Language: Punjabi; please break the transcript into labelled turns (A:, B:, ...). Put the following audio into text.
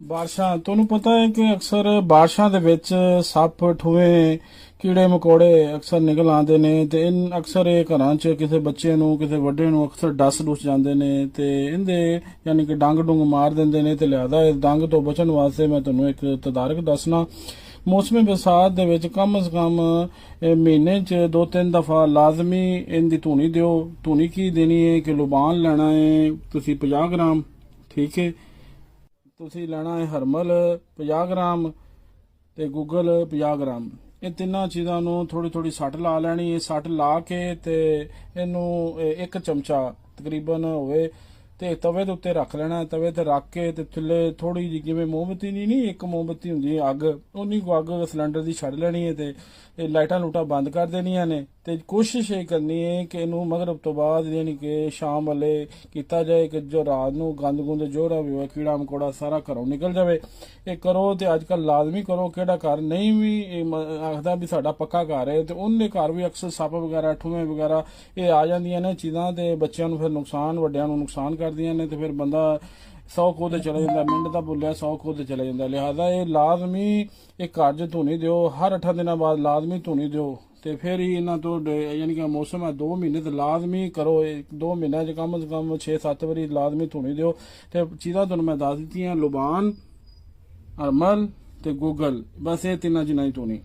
A: ਬਾਰਿਸ਼ਾਂ ਤੁਹਾਨੂੰ ਪਤਾ ਹੈ ਕਿ ਅਕਸਰ ਬਾਰਿਸ਼ਾਂ ਦੇ ਵਿੱਚ ਸੱਪ ਠੂਏ ਕੀੜੇ ਮਕੌੜੇ ਅਕਸਰ ਨਿਕਲ ਆਉਂਦੇ ਨੇ ਤੇ ਅਕਸਰ ਇਹ ਘਰਾਂ 'ਚ ਕਿਸੇ ਬੱਚੇ ਨੂੰ ਕਿਸੇ ਵੱਡੇ ਨੂੰ ਅਕਸਰ ਡਸ ਡੁੱਸ ਜਾਂਦੇ ਨੇ ਤੇ ਇਹਦੇ ਯਾਨੀ ਕਿ ਡੰਗ ਡੁੰਗ ਮਾਰ ਦਿੰਦੇ ਨੇ ਤੇ ਲਿਆਦਾ ਇਸ ਡੰਗ ਤੋਂ ਬਚਣ ਵਾਸਤੇ ਮੈਂ ਤੁਹਾਨੂੰ ਇੱਕ ਤਦਾਰਕ ਦੱਸਣਾ। ਮੌਸਮੀ ਬਰਸਾਤ ਦੇ ਵਿੱਚ ਕਮ ਸੇ ਕਮ ਮਹੀਨੇ 'ਚ 2-3 ਦਫਾ ਲਾਜ਼ਮੀ ਇਹਦੀ ਧੂਣੀ ਦਿਓ। ਧੂਣੀ ਕੀ ਦੇਣੀ ਹੈ ਕਿ ਲੁਬਾਨ ਲੈਣਾ ਹੈ ਤੁਸੀਂ 50 ਗ੍ਰਾਮ, ਠੀਕ ਹੈ। ਤੁਸੀਂ ਲੈਣਾ ਹੈ ਹਰਮਲ 50 ਗ੍ਰਾਮ ਤੇ ਗੂਗਲ 50 ਗ੍ਰਾਮ। ਇਹ ਤਿੰਨਾਂ ਚੀਜ਼ਾਂ ਨੂੰ ਥੋੜੀ ਥੋੜੀ ਸੱਟ ਲਾ ਲੈਣੀ ਹੈ। ਸੱਟ ਲਾ ਕੇ ਤੇ ਇਹਨੂੰ ਇੱਕ ਚਮਚਾ ਤਕਰੀਬਨ ਹੋਵੇ ਤੇ ਤਵੇ ਦੇ ਉੱਤੇ ਰੱਖ ਲੈਣਾ। ਤਵੇ ਤੇ ਰੱਖ ਕੇ ਤੇ ਥੱਲੇ ਥੋੜੀ ਜਿਹੀ ਜਿਵੇਂ ਮੋਮਬੱਤੀ ਨਹੀਂ ਇੱਕ ਮੋਮਬੱਤੀ ਹੁੰਦੀ ਹੈ ਅੱਗ, ਉਨੀ ਕੁ ਅੱਗ ਸਿਲੰਡਰ ਦੀ ਛੱਡ ਲੈਣੀ ਹੈ ਤੇ ਇਹ ਲਾਈਟਾਂ ਲੂਟਾਂ ਬੰਦ ਕਰ ਦੇਣੀਆਂ ਨੇ ਤੇ ਕੋਸ਼ਿਸ਼ ਇਹ ਕਰਨੀ ਹੈ ਕਿ ਇਹਨੂੰ ਮਗਰਬ ਤੋਂ ਬਾਅਦ ਯਾਨੀ ਕਿ ਸ਼ਾਮ ਵੇਲੇ ਕੀਤਾ ਜਾਏ ਕਿ ਜੋ ਰਾਤ ਨੂੰ ਗੰਦ ਗੁੰਦ ਜੋੜਾ ਵੀ ਹੋਇਆ ਕੀੜਾ ਮਕੌੜਾ ਸਾਰਾ ਘਰੋਂ ਨਿਕਲ ਜਾਵੇ। ਇਹ ਕਰੋ ਤੇ ਅੱਜ ਕੱਲ ਲਾਜ਼ਮੀ ਕਰੋ। ਕਿਹੜਾ ਘਰ ਨਹੀਂ ਵੀ ਆਖਦਾ ਵੀ ਸਾਡਾ ਪੱਕਾ ਘਰ ਹੈ ਤੇ ਉਹਦੇ ਘਰ ਵੀ ਅਕਸਰ ਸੱਪ ਵਗੈਰਾ ਠੂਏ ਵਗੈਰਾ ਇਹ ਆ ਜਾਂਦੀਆਂ ਨੇ ਚੀਜ਼ਾਂ ਤੇ ਬੱਚਿਆਂ ਨੂੰ ਫਿਰ ਨੁਕਸਾਨ, ਵੱਡਿਆਂ ਨੂੰ ਨੁਕਸਾਨ ਕਰਦੀਆਂ ਨੇ ਤੇ ਫਿਰ ਬੰਦਾ 100 ਖੋਹ ਤੇ ਚਲਾ ਜਾਂਦਾ, ਮਿੰਟ ਦਾ ਬੋਲਿਆ 100 ਖੋਹ ਤੇ ਚਲਾ ਜਾਂਦਾ। ਲਿਹਾਜ਼ਾ ਇਹ ਲਾਜ਼ਮੀ ਇੱਕ ਘਰ 'ਚ ਧੂਣੀ ਦਿਓ, ਹਰ 8 ਦਿਨਾਂ ਬਾਅਦ ਲਾਜ਼ਮੀ ਧੂਣੀ ਦਿਓ ਤੇ ਫਿਰ ਹੀ ਇਹਨਾਂ ਤੋਂ ਯਾਨੀ ਕਿ ਮੌਸਮ ਹੈ 2 ਮਹੀਨੇ ਤੇ ਲਾਜ਼ਮੀ ਕਰੋ। 2 ਮਹੀਨਿਆਂ 'ਚ ਕਮ ਸੇ ਕਮ 6-7 ਵਾਰੀ ਲਾਜ਼ਮੀ ਧੂਣੀ ਦਿਓ। ਤੇ ਚੀਜ਼ਾਂ ਤੁਹਾਨੂੰ ਮੈਂ ਦੱਸ ਦਿੱਤੀਆਂ, ਲੁਬਾਨ, ਹਰਮਲ ਤੇ ਗੂਗਲ, ਬਸ ਇਹ ਤਿੰਨਾਂ ਚੀਜ਼ਾਂ ਦੀ ਧੂਣੀ।